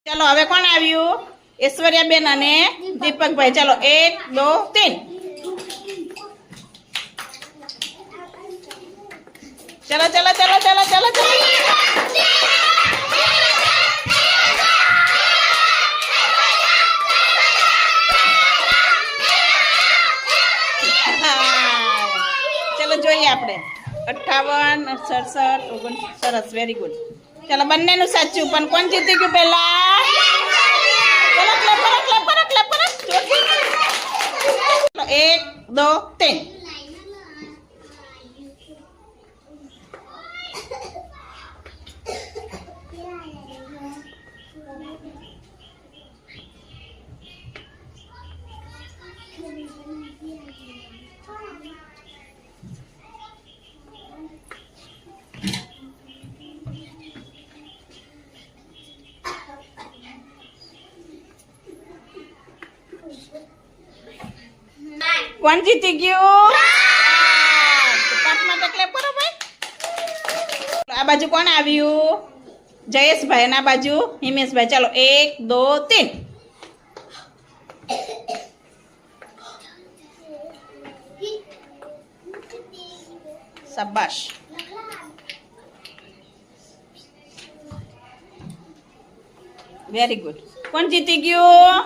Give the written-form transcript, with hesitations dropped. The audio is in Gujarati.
चलो હવે કોણ આવ્યું? ઐશ્વર્યાબેન અને દીપકભાઈ. ચલો 1 2 3. चलो चलो चलो चलो चलो चलो चलो જોઈએ આપણે 58 67 59 સરસ વેરી ગુડ. ચલો બંનેનું સાચું પણ કોણ જીતી ગયું પહેલા? ચલો ક્લેપ કરો ક્લેપ કરો ક્લેપ કરો. 1 2 3. કોણ જીતી ગયું? પાઠમાં તો ક્લેપ કરો ભાઈ. આ બાજુ કોણ આવ્યું? જયેશભાઈ. અને આ બાજુ હિમેશભાઈ. ચાલો 1 2 3. શાબાશ. Very good. કોણ જીતી ગયું?